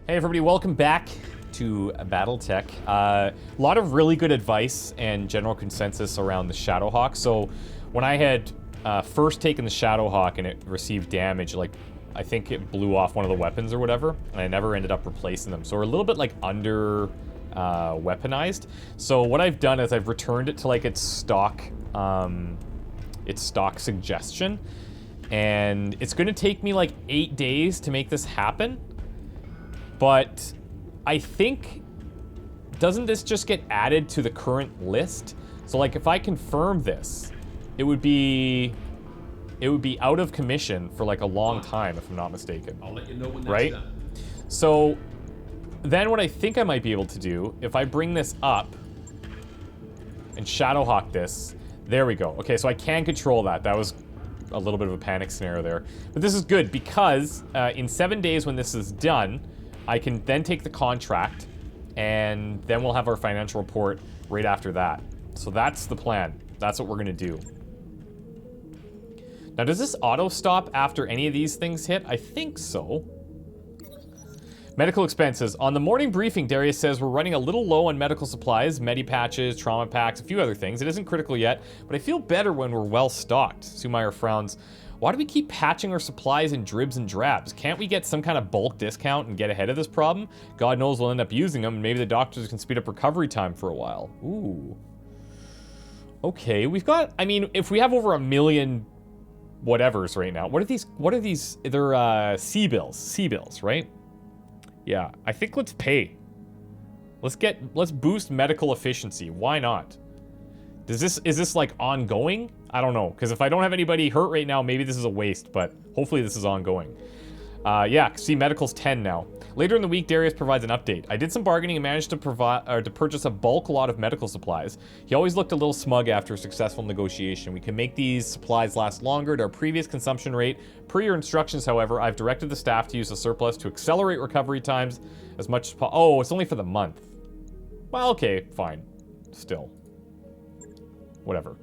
Hey everybody, welcome back to BattleTech. A lot of really good advice and general consensus around the Shadowhawk. So when I had first taken the Shadowhawk and it received damage, like I think it blew off one of the weapons or whatever, and I never ended up replacing them. So we're a little bit like under weaponized. So what I've done is I've returned it to like its stock suggestion, and it's going to take me like 8 days to make this happen. But I think, doesn't this just get added to the current list? So like if I confirm this, it would be out of commission for like a long time, if I'm not mistaken. I'll let you know when that's right? done. So then what I think I might be able to do, if I bring this up and Shadowhawk this, there we go. Okay, so I can control that. That was a little bit of a panic scenario there. But this is good because in 7 days when this is done, I can then take the contract, and then we'll have our financial report right after that. So that's the plan. That's what we're gonna do. Now, does this auto stop after any of these things hit? I think so. Medical expenses. On the morning briefing, Darius says we're running a little low on medical supplies, medipatches, trauma packs, a few other things. It isn't critical yet, but I feel better when we're well stocked. Sumayer frowns. Why do we keep patching our supplies in dribs and drabs? Can't we get some kind of bulk discount and get ahead of this problem? God knows we'll end up using them, and maybe the doctors can speed up recovery time for a while. Ooh. Okay, we've got, I mean, if we have over 1 million whatevers right now, what are these? They're C bills, right? Yeah, I think let's pay. Let's boost medical efficiency. Why not? Is this like ongoing? I don't know, because if I don't have anybody hurt right now, maybe this is a waste, but hopefully this is ongoing. Yeah, see, medical's 10 now. Later in the week, Darius provides an update. I did some bargaining and managed to purchase a bulk lot of medical supplies. He always looked a little smug after a successful negotiation. We can make these supplies last longer at our previous consumption rate. Per your instructions, however, I've directed the staff to use the surplus to accelerate recovery times as much as possible. Oh, it's only for the month. Well, okay, fine. Still. Whatever.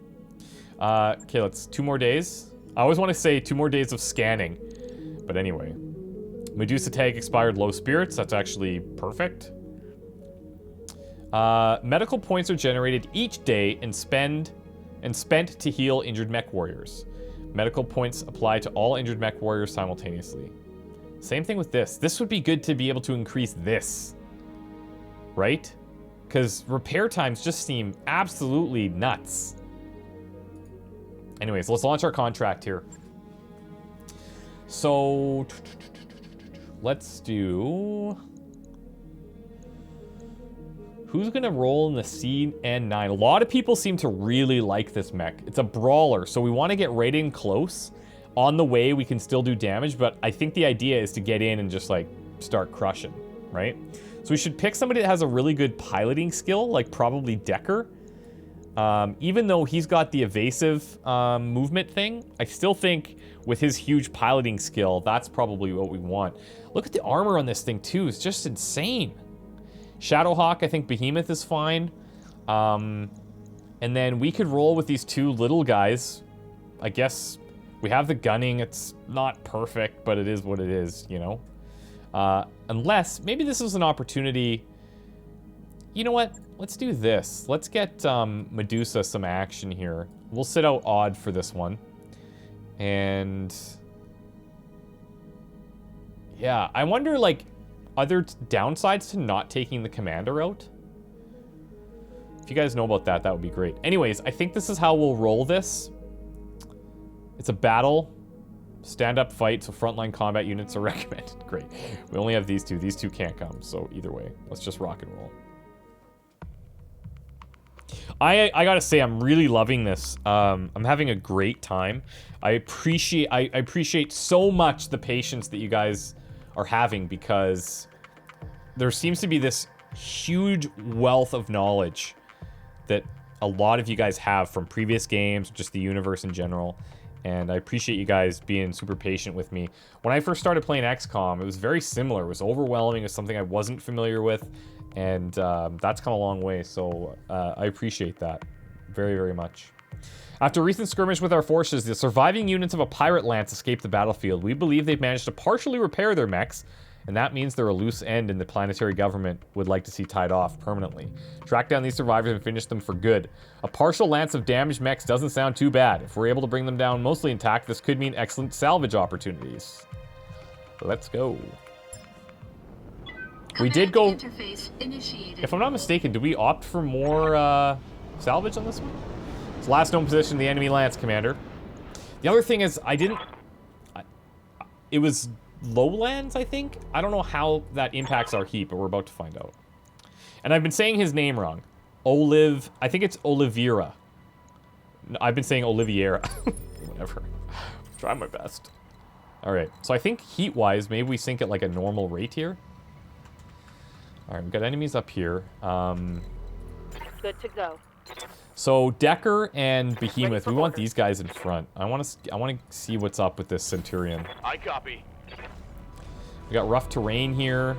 Okay, let's 2 more days. I always want to say 2 more days of scanning, but anyway. Medusa tag expired low spirits. That's actually perfect. Medical points are generated each day and spent to heal injured mech warriors. Medical points apply to all injured mech warriors simultaneously. Same thing with this. This would be good to be able to increase this, right? Because repair times just seem absolutely nuts. Anyways, let's launch our contract here. So, let's do... Who's gonna roll in the CN9? A lot of people seem to really like this mech. It's a brawler, so we want to get right in close. On the way, we can still do damage, but I think the idea is to get in and just, like, start crushing, right? So we should pick somebody that has a really good piloting skill, like probably Decker. Even though he's got the evasive movement thing, I still think with his huge piloting skill, that's probably what we want. Look at the armor on this thing too, it's just insane. Shadowhawk, I think Behemoth is fine. And then we could roll with these 2 little guys. I guess we have the gunning, it's not perfect, but it is what it is, you know? Unless, maybe this is an opportunity. You know what? Let's do this. Let's get Medusa some action here. We'll sit out Odd for this one. And... yeah, I wonder, like, other downsides to not taking the commander out? If you guys know about that, that would be great. Anyways, I think this is how we'll roll this. It's a battle. Stand-up fight, so frontline combat units are recommended. Great. We only have these 2. These 2 can't come, so either way. Let's just rock and roll. I gotta say, I'm really loving this. I'm having a great time. I appreciate so much the patience that you guys are having, because there seems to be this huge wealth of knowledge that a lot of you guys have from previous games, just the universe in general. And I appreciate you guys being super patient with me. When I first started playing XCOM, it was very similar. It was overwhelming. It was something I wasn't familiar with. And that's come a long way, so I appreciate that very, very much. After a recent skirmish with our forces, the surviving units of a pirate lance escaped the battlefield. We believe they've managed to partially repair their mechs and that means they're a loose end and the planetary government would like to see tied off permanently. Track down these survivors and finish them for good. A partial lance of damaged mechs doesn't sound too bad. If we're able to bring them down mostly intact, this could mean excellent salvage opportunities. Let's go. We did go... If I'm not mistaken, did we opt for more salvage on this one? It's last known position, the enemy lance commander. The other thing is, it was lowlands, I think? I don't know how that impacts our heat, but we're about to find out. And I've been saying his name wrong. I think it's Oliveira. No, I've been saying Oliveira. Whatever. Try my best. Alright, so I think heat-wise, maybe we sink at like a normal rate here. Alright, we've got enemies up here. Good to go. So Decker and Behemoth, we want these guys in front. I want to see what's up with this Centurion. I copy. We got rough terrain here.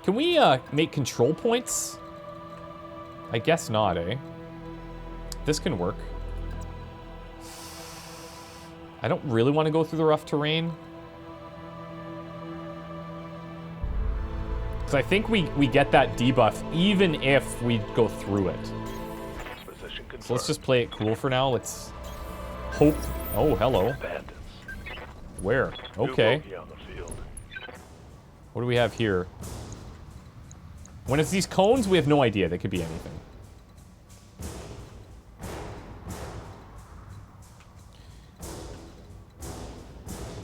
Can we make control points? I guess not, eh? This can work. I don't really want to go through the rough terrain. Because I think we get that debuff even if we go through it. So let's just play it cool for now. Let's hope... Oh, hello. Where? Okay. What do we have here? When it's these cones, we have no idea. They could be anything.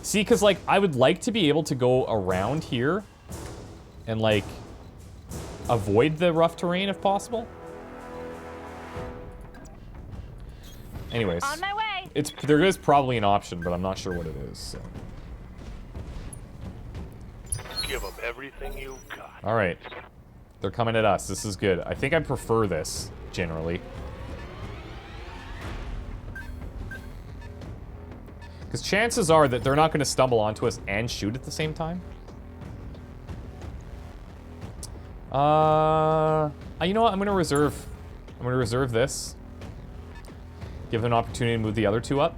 See, because, like, I would like to be able to go around here and, like, avoid the rough terrain if possible. Anyways. On my way. There is probably an option, but I'm not sure what it is, so. Give them everything you got. Alright. They're coming at us. This is good. I think I prefer this, generally. Because chances are that they're not going to stumble onto us and shoot at the same time. You know what? I'm going to reserve this. Give them an opportunity to move the other two up.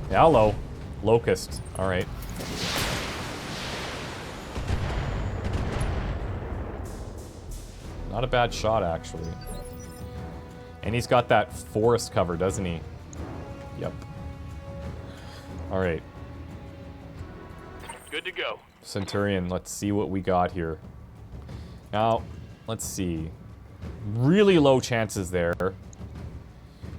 Yeah, hello. Locust. Alright. Not a bad shot, actually. And he's got that forest cover, doesn't he? Yep. Alright. Good to go. Centurion, let's see what we got here. Now, let's see. Really low chances there.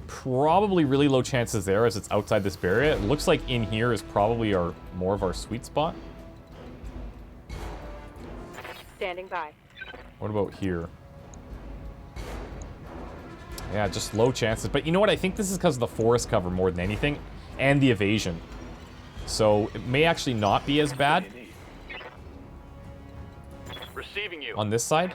Probably really low chances there as it's outside this barrier. It looks like in here is probably more of our sweet spot. Standing by. What about here? Yeah, just low chances. But you know what? I think this is because of the forest cover more than anything. And the evasion. So it may actually not be as bad. Receiving you. On this side.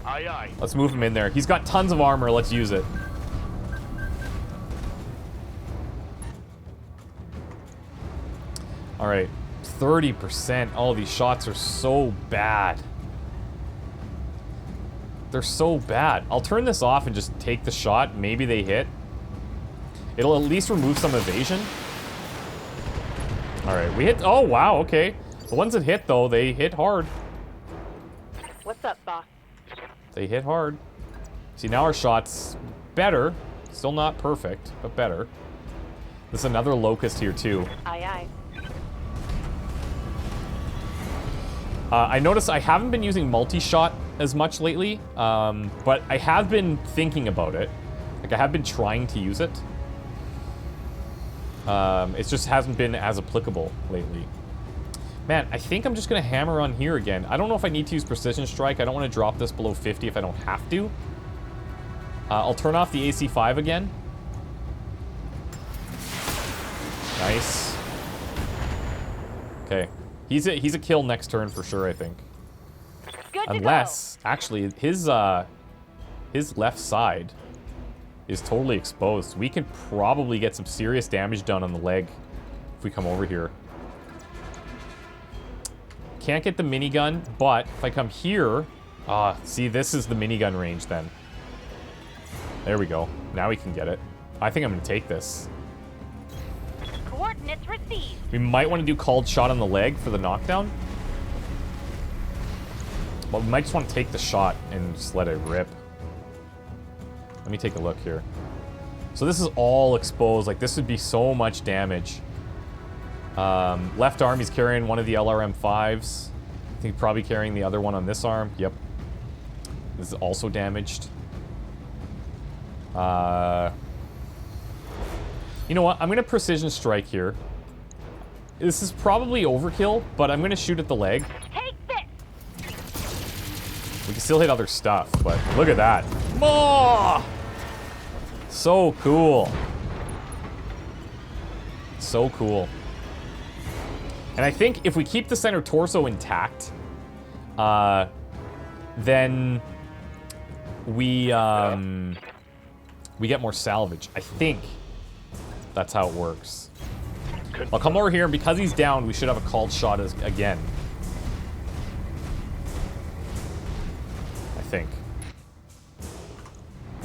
Aye, aye. Let's move him in there. He's got tons of armor. Let's use it. Alright. 30%. Oh, these shots are so bad. They're so bad. I'll turn this off and just take the shot. Maybe they hit. It'll at least remove some evasion. Alright, we hit... Oh, wow, okay. The ones that hit, though, they hit hard. What's up, boss? They hit hard. See, now our shot's better. Still not perfect, but better. There's another Locust here, too. Aye, aye. I noticed I haven't been using multi-shot as much lately, but I have been thinking about it. Like, I have been trying to use it. It just hasn't been as applicable lately. Man, I think I'm just going to hammer on here again. I don't know if I need to use Precision Strike. I don't want to drop this below 50 if I don't have to. I'll turn off the AC5 again. Nice. Okay. He's a kill next turn for sure, I think. Good to Unless, actually, his left side is totally exposed. We can probably get some serious damage done on the leg if we come over here. can't get the minigun, but if I come here... see, this is the minigun range then. There we go. Now we can get it. I think I'm going to take this. Coordinates received. We might want to do called shot on the leg for the knockdown. But we might just want to take the shot and just let it rip. Let me take a look here. So this is all exposed. Like, this would be so much damage. Left arm, he's carrying one of the LRM-5s. I think probably carrying the other one on this arm. Yep. This is also damaged. You know what? I'm going to precision strike here. This is probably overkill, but I'm going to shoot at the leg. Take this. We can still hit other stuff, but look at that. Oh! So cool. So cool. And I think if we keep the center torso intact, then we get more salvage. I think that's how it works. I'll come over here, and because he's down, we should have a called shot again. I think.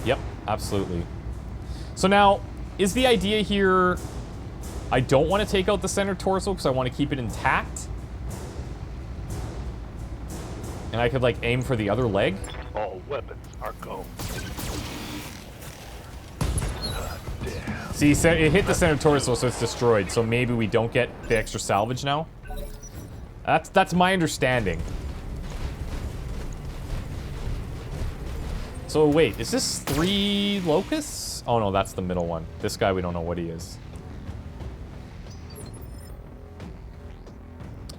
Yep, absolutely. So now, is the idea here... I don't want to take out the center torso because I want to keep it intact. And I could, like, aim for the other leg. All weapons are go. See, it hit the center torso, so it's destroyed. So maybe we don't get the extra salvage now. That's my understanding. So wait, is this 3 locusts? Oh no, that's the middle one. This guy, we don't know what he is.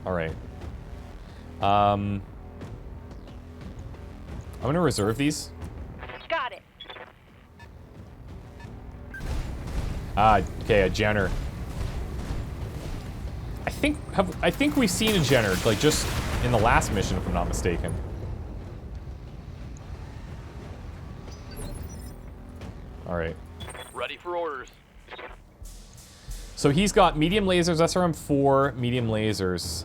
All right. I'm gonna reserve these. Got it. Okay, a Jenner. I think we've seen a Jenner, like, just in the last mission, if I'm not mistaken. All right. Ready for orders. So he's got medium lasers, SRM-4 medium lasers.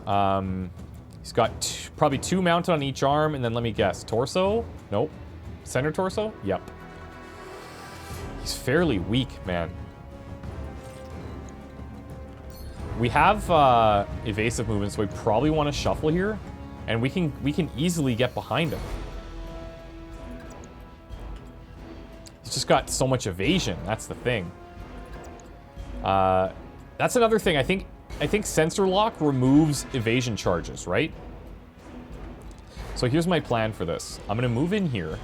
He's got probably 2 mounted on each arm, and then let me guess, torso? Nope. Center torso? Yep. He's fairly weak, man. We have evasive movement, so we probably want to shuffle here, and we can easily get behind him. He's just got so much evasion. That's the thing. That's another thing. I think sensor lock removes evasion charges, right? So here's my plan for this. I'm gonna move in here.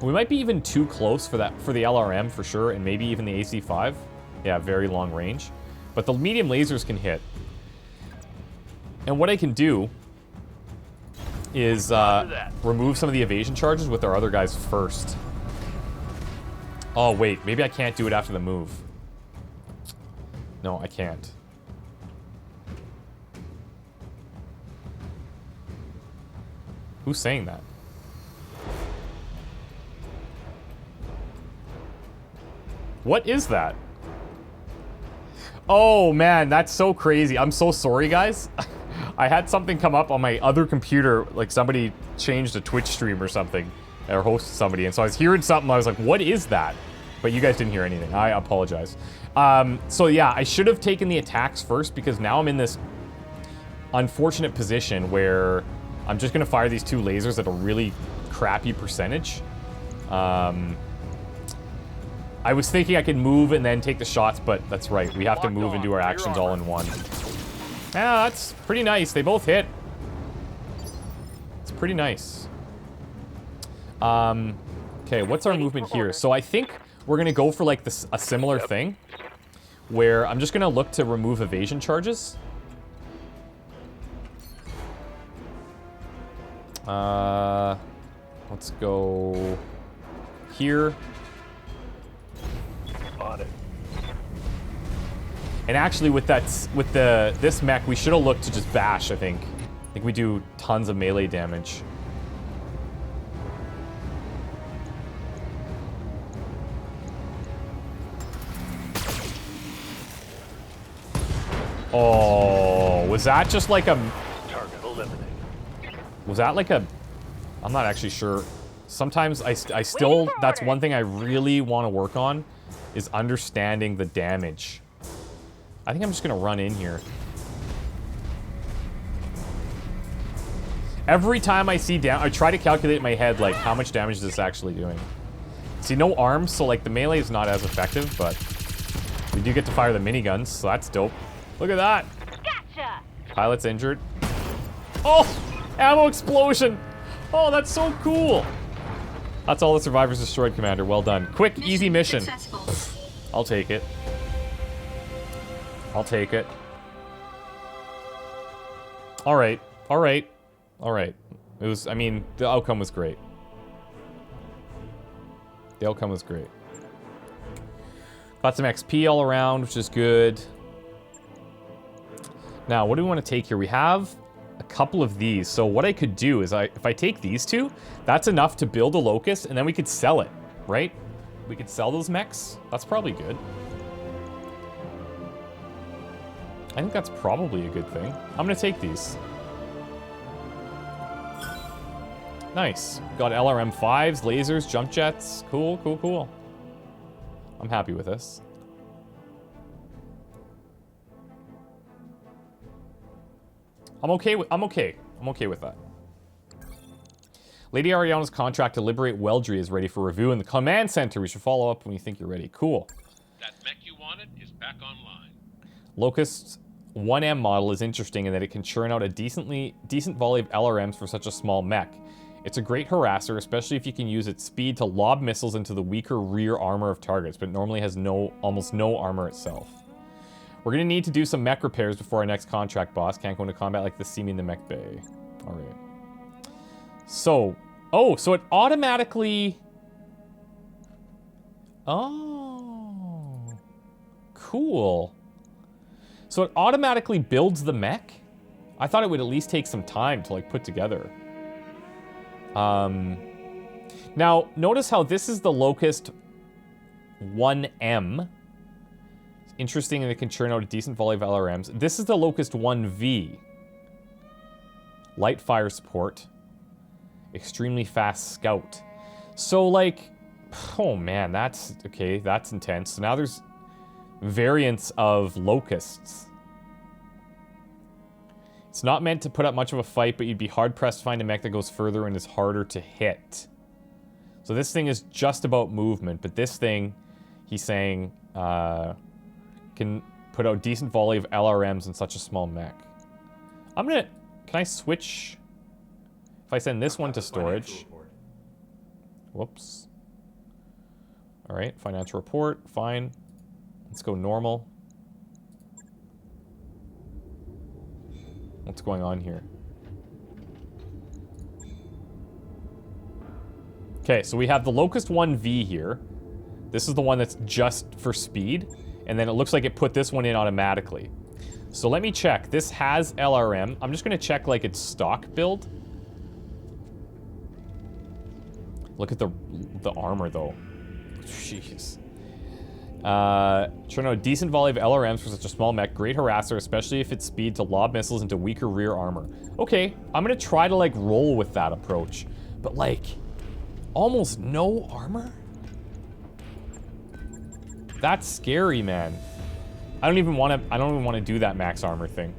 We might be even too close for the LRM for sure, and maybe even the AC-5. Yeah, very long range. But the medium lasers can hit. And what I can do is remove some of the evasion charges with our other guys first. Oh, wait. Maybe I can't do it after the move. No, I can't. Who's saying that? What is that? Oh, man, that's so crazy. I'm so sorry, guys. I had something come up on my other computer, like somebody changed a Twitch stream or something, or hosted somebody, and so I was hearing something, I was like, what is that? But you guys didn't hear anything. I apologize. So yeah, I should have taken the attacks first, because now I'm in this unfortunate position where I'm just going to fire these 2 lasers at a really crappy percentage. I was thinking I could move and then take the shots, but that's right. We have to move and do our actions all in one. Yeah, that's pretty nice. They both hit. It's pretty nice. Okay, what's our movement here? So I think we're going to go for like this, a similar thing, where I'm just going to look to remove evasion charges. Let's go here. On it. And actually, with this mech, we should have looked to just bash. I think we do tons of melee damage. Oh, was that just like a... Target eliminated. Was that like a... I'm not actually sure. Sometimes I still... That's one thing I really want to work on, is understanding the damage. I think I'm just going to run in here. Every time I see I try to calculate in my head, like, how much damage is this actually doing? See, no arms, so, like, the melee is not as effective, but we do get to fire the miniguns, so that's dope. Look at that. Gotcha. Pilot's injured. Oh! Ammo explosion! Oh, that's so cool! That's all the survivors destroyed, Commander. Well done. Quick, easy mission. I'll take it. I'll take it. Alright. Alright. Alright. It was, I mean, the outcome was great. The outcome was great. Got some XP all around, which is good. Now, what do we want to take here? We have a couple of these. So what I could do is, if I take these two, that's enough to build a Locust, and then we could sell it, right? We could sell those mechs. That's probably good. I think that's probably a good thing. I'm going to take these. Nice. Got LRM-5s, lasers, jump jets. Cool, cool, cool. I'm happy with this. I'm okay with that. Lady Ariana's contract to liberate Weldry is ready for review in the command center. We should follow up when you think you're ready. Cool. That mech you wanted is back online. Locust's 1M model is interesting in that it can churn out a decent volley of LRMs for such a small mech. It's a great harasser, especially if you can use its speed to lob missiles into the weaker rear armor of targets, but it normally has almost no armor itself. We're gonna need to do some mech repairs before our next contract, boss. Can't go into combat like this. See me in the mech bay. Alright. So, so it automatically... Oh. Cool. So it automatically builds the mech? I thought it would at least take some time to, like, put together. Now, notice how this is the Locust 1M. It's interesting, and it can churn out a decent volley of LRMs. This is the Locust 1V. Light fire support. Extremely fast scout. So, like, oh man, that's, okay, that's intense. So now there's variants of Locusts. It's not meant to put up much of a fight, but you'd be hard-pressed to find a mech that goes further and is harder to hit. So this thing is just about movement, but this thing, he's saying, can put out decent volley of LRMs in such a small mech. Can I switch? If I send this one to storage. Whoops. Alright, financial report, fine. Let's go normal. What's going on here? Okay, so we have the Locust 1V here. This is the one that's just for speed. And then it looks like it put this one in automatically. So let me check. This has LRM. I'm just going to check, like, its stock build. Look at the armor, though. Jeez. Churn out a decent volley of LRMs for such a small mech. Great harasser, especially if it's speed to lob missiles into weaker rear armor. Okay, I'm gonna try to, like, roll with that approach. But, like, almost no armor? That's scary, man. I don't even want to do that max armor thing.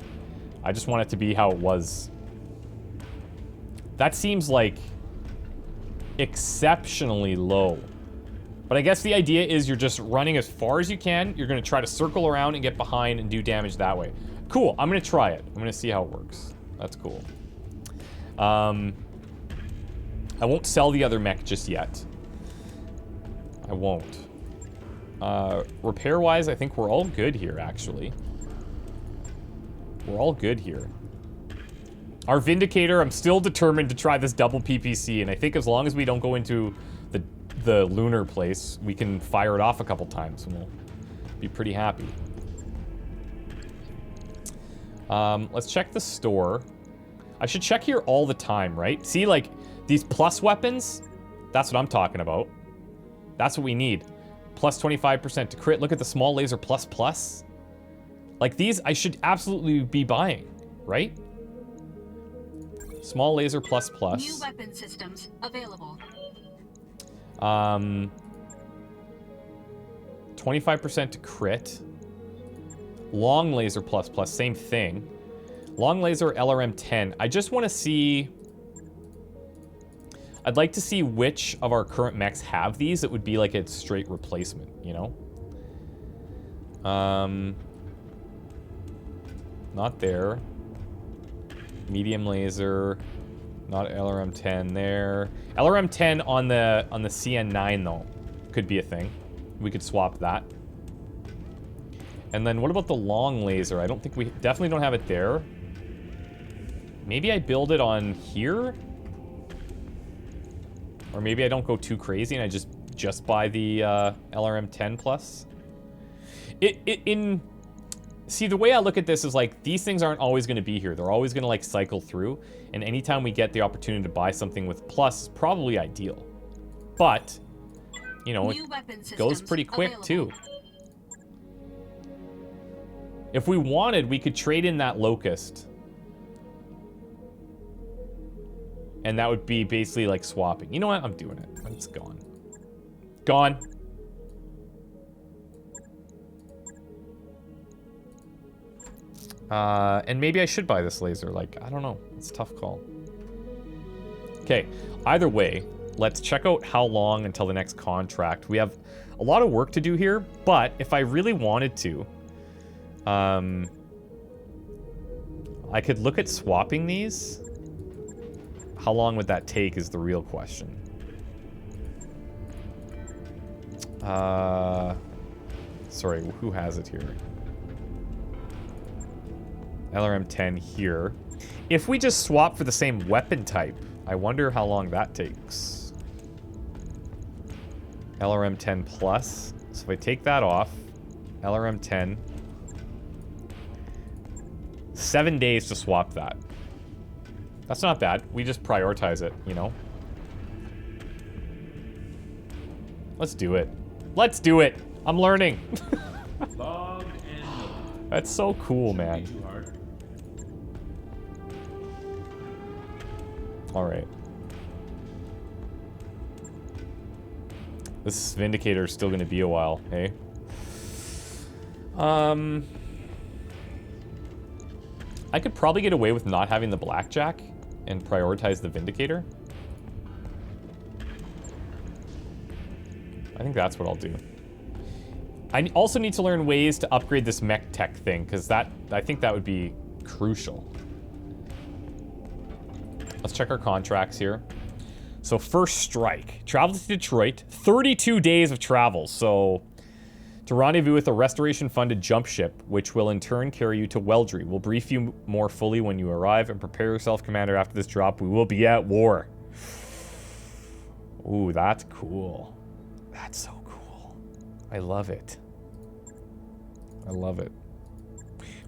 I just want it to be how it was. That seems, like, exceptionally low. But I guess the idea is you're just running as far as you can. You're going to try to circle around and get behind and do damage that way. Cool. I'm going to try it. I'm going to see how it works. That's cool. I won't sell the other mech just yet. I won't. Repair-wise, I think we're all good here, actually. We're all good here. Our Vindicator, I'm still determined to try this double PPC, and I think as long as we don't go into the lunar place, we can fire it off a couple times and we'll be pretty happy. Let's check the store. I should check here all the time, right? See, like, these plus weapons, that's what I'm talking about. That's what we need. Plus 25% to crit. Look at the small laser plus plus. Like these, I should absolutely be buying, right? Small laser plus plus. New weapon systems available. 25% to crit. Long laser plus plus, same thing. Long laser LRM 10. I just want to see... I'd like to see which of our current mechs have these. It would be like a straight replacement, you know? Not there. Medium laser. Not LRM 10 there. LRM 10 on the CN9 though. Could be a thing. We could swap that. And then what about the long laser? I don't think we... Definitely don't have it there. Maybe I build it on here? Or maybe I don't go too crazy and I just buy the LRM 10 plus. See, the way I look at this is like, these things aren't always going to be here. They're always going to like cycle through. And anytime we get the opportunity to buy something with plus, is probably ideal. But, you know, it goes pretty quick too. If we wanted, we could trade in that Locust. And that would be basically like swapping. You know what? I'm doing it. It's gone. Gone. And maybe I should buy this laser. Like, I don't know. It's a tough call. Okay. Either way, let's check out how long until the next contract. We have a lot of work to do here, but if I really wanted to, I could look at swapping these. How long would that take is the real question. Sorry, who has it here? LRM 10 here. If we just swap for the same weapon type, I wonder how long that takes. LRM 10 plus. So if I take that off, LRM 10. 7 days to swap that. That's not bad. We just prioritize it, you know? Let's do it. Let's do it. I'm learning. That's so cool, man. All right. This Vindicator is still going to be a while, hey? I could probably get away with not having the Blackjack and prioritize the Vindicator. I think that's what I'll do. I also need to learn ways to upgrade this mech tech thing, because I think that would be crucial. Let's check our contracts here. So first strike. Travel to Detroit. 32 days of travel. So to rendezvous with a restoration-funded jump ship, which will in turn carry you to Weldry. We'll brief you more fully when you arrive, and prepare yourself, Commander. After this drop, we will be at war. Ooh, that's cool. That's so cool. I love it. I love it.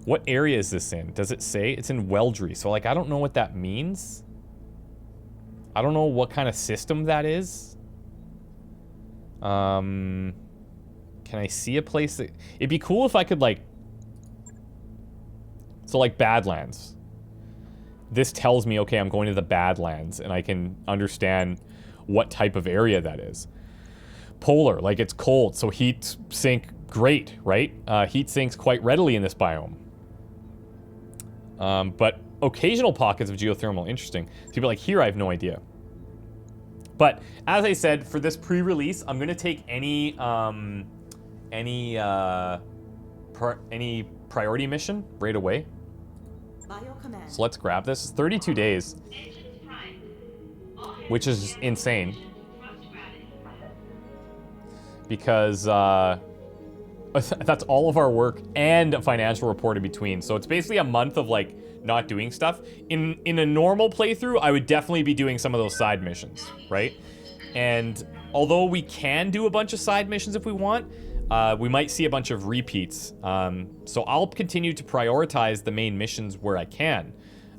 What area is this in? Does it say? It's in Weldry. So, like, I don't know what that means. I don't know what kind of system that is. Can I see a place that... It'd be cool if I could, like... So, like, Badlands. This tells me, okay, I'm going to the Badlands, and I can understand what type of area that is. Polar, like, it's cold, so heat sink, great, right? Heat sinks quite readily in this biome. But occasional pockets of geothermal, interesting. So you'd be like, here, I have no idea. But, as I said, for this pre-release, I'm going to take any priority mission right away. So let's grab this. It's 32 days, which is insane. Because that's all of our work and a financial report in between. So it's basically a month of like not doing stuff. In a normal playthrough, I would definitely be doing some of those side missions, right? And although we can do a bunch of side missions if we want, we might see a bunch of repeats. So I'll continue to prioritize the main missions where I can.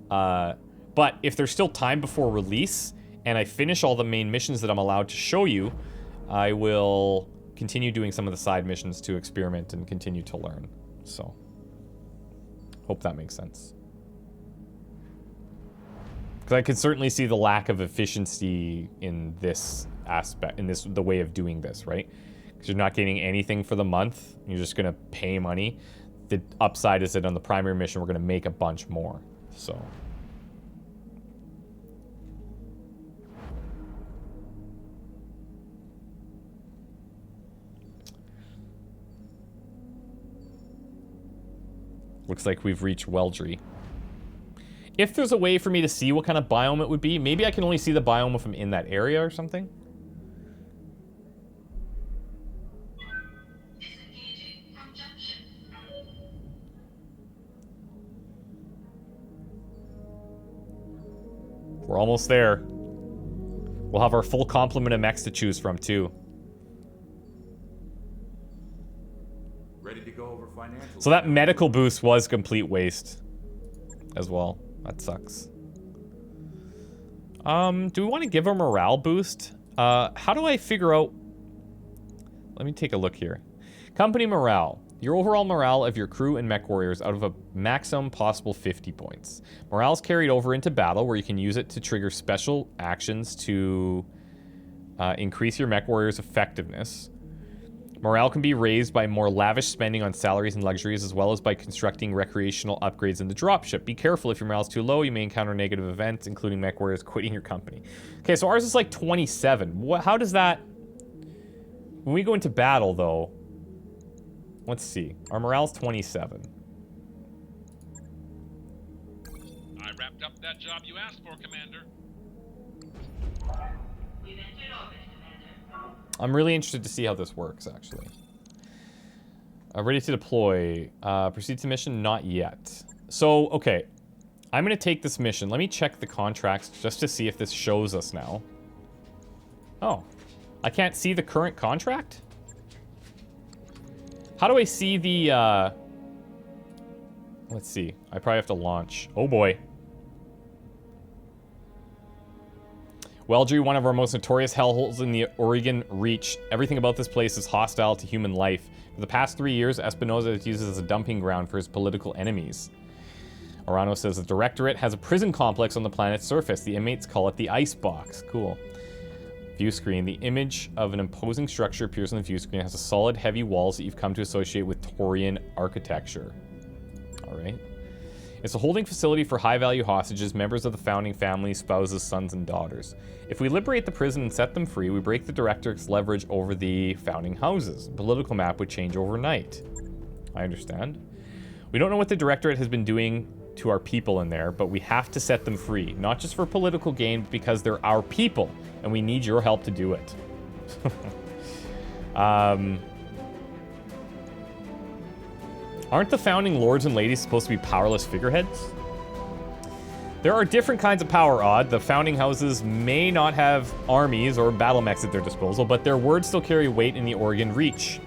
But if there's still time before release and I finish all the main missions that I'm allowed to show you, I will continue doing some of the side missions to experiment and continue to learn. So Hope that makes sense. Because I could certainly see the lack of efficiency in this aspect, in the way of doing this, right? Because you're not getting anything for the month. You're just going to pay money. The upside is that on the primary mission, we're going to make a bunch more. So... looks like we've reached Weldry. If there's a way for me to see what kind of biome it would be, maybe I can only see the biome if I'm in that area or something. We're almost there. We'll have our full complement of mechs to choose from, too. Ready to go over financial. So that medical boost was complete waste as well. That sucks. Do we want to give a morale boost? How do I figure out... Let me take a look here. Company morale. Your overall morale of your crew and mech warriors out of a maximum possible 50 points. Morale is carried over into battle, where you can use it to trigger special actions to increase your mech warriors' effectiveness. Morale can be raised by more lavish spending on salaries and luxuries, as well as by constructing recreational upgrades in the dropship. Be careful, if your morale is too low, you may encounter negative events, including mech warriors quitting your company. Okay, so ours is like 27. How does that... When we go into battle, though... Let's see. Our morale is 27. I wrapped up that job you asked for, Commander. I'm really interested to see how this works, actually. Ready to deploy. Proceed to mission? Not yet. So, okay. I'm going to take this mission. Let me check the contracts just to see if this shows us now. Oh. I can't see the current contract? How do I see the, Let's see. I probably have to launch. Oh, boy. Weldry, one of our most notorious hellholes in the Oregon Reach. Everything about this place is hostile to human life. For the past 3 years, Espinosa is used as a dumping ground for his political enemies. Orano says the Directorate has a prison complex on the planet's surface. The inmates call it the Icebox. Cool. View screen. The image of an imposing structure appears on the view screen. It has a solid, heavy walls that you've come to associate with Taurian architecture. All right. It's a holding facility for high-value hostages, members of the founding family, spouses, sons, and daughters. If we liberate the prison and set them free, we break the Directorate's leverage over the founding houses. The political map would change overnight. I understand. We don't know what the Directorate has been doing to our people in there, but we have to set them free. Not just for political gain, but because they're our people, and we need your help to do it. Aren't the founding lords and ladies supposed to be powerless figureheads? There are different kinds of power, Odd. The founding houses may not have armies or battle mechs at their disposal, but their words still carry weight in the Oregon Reach.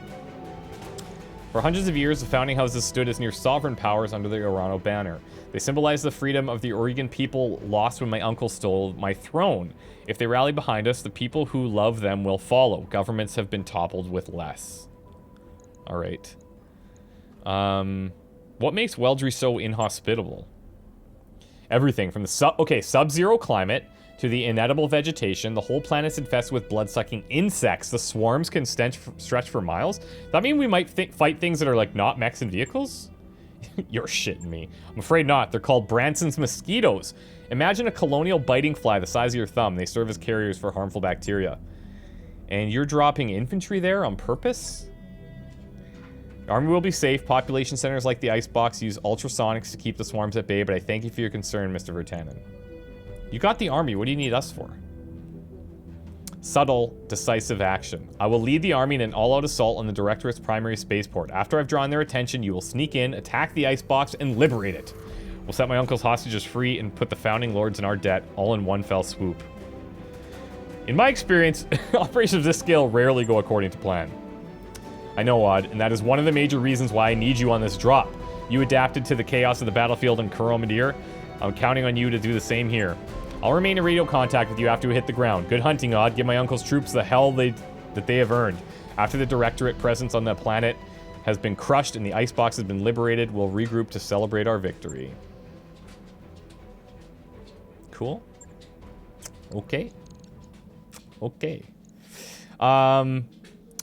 For hundreds of years, the founding houses stood as near sovereign powers under the Orano banner. They symbolize the freedom of the Oregon people lost when my uncle stole my throne. If they rally behind us, the people who love them will follow. Governments have been toppled with less. All right. What makes Weldry so inhospitable? Everything from the sub-zero climate to the inedible vegetation. The whole planet's infested with blood-sucking insects. The swarms can stretch for miles. Does that mean we might fight things that are like not mechs and vehicles? You're shitting me. I'm afraid not. They're called Branson's mosquitoes. Imagine a colonial biting fly the size of your thumb. They serve as carriers for harmful bacteria. And you're dropping infantry there on purpose? The army will be safe. Population centers like the Icebox use ultrasonics to keep the swarms at bay, but I thank you for your concern, Mr. Vertanen. You got the army. What do you need us for? Subtle, decisive action. I will lead the army in an all-out assault on the Directorate's primary spaceport. After I've drawn their attention, you will sneak in, attack the Icebox, and liberate it. We'll set my uncle's hostages free and put the founding lords in our debt, all in one fell swoop. In my experience, operations of this scale rarely go according to plan. I know, Odd, and that is one of the major reasons why I need you on this drop. You adapted to the chaos of the battlefield in Kuromadir. I'm counting on you to do the same here. I'll remain in radio contact with you after we hit the ground. Good hunting, Odd. Give my uncle's troops the hell that they have earned. After the Directorate presence on the planet has been crushed and the icebox has been liberated. We'll regroup to celebrate our victory. Cool. Okay. Okay.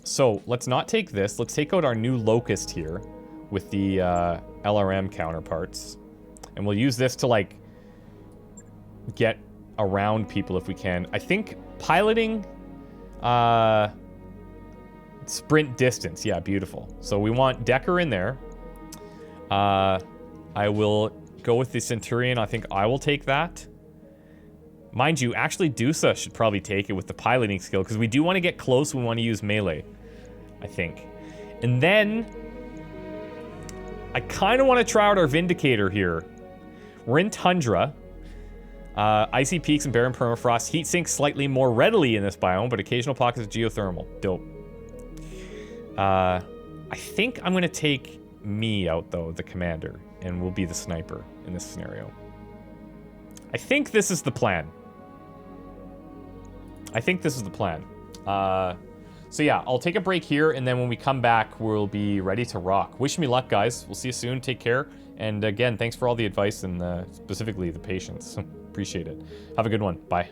So let's not take this. Let's take out our new Locust here with the LRM counterparts. And we'll use this to, like, get around people if we can. I think piloting sprint distance. Yeah, beautiful. So we want Decker in there. I will go with the Centurion. I think I will take that. Mind you, actually Dusa should probably take it with the piloting skill, because we do want to get close. We want to use melee, I think. And then I kind of want to try out our Vindicator here. We're in Tundra. Icy peaks and barren permafrost. Heat sinks slightly more readily in this biome, but occasional pockets of geothermal. Dope. I think I'm going to take me out, though, the commander, and we'll be the sniper in this scenario. I think this is the plan. So yeah, I'll take a break here, and then when we come back, we'll be ready to rock. Wish me luck, guys. We'll see you soon. Take care. And again, thanks for all the advice and specifically the patience. Appreciate it. Have a good one. Bye.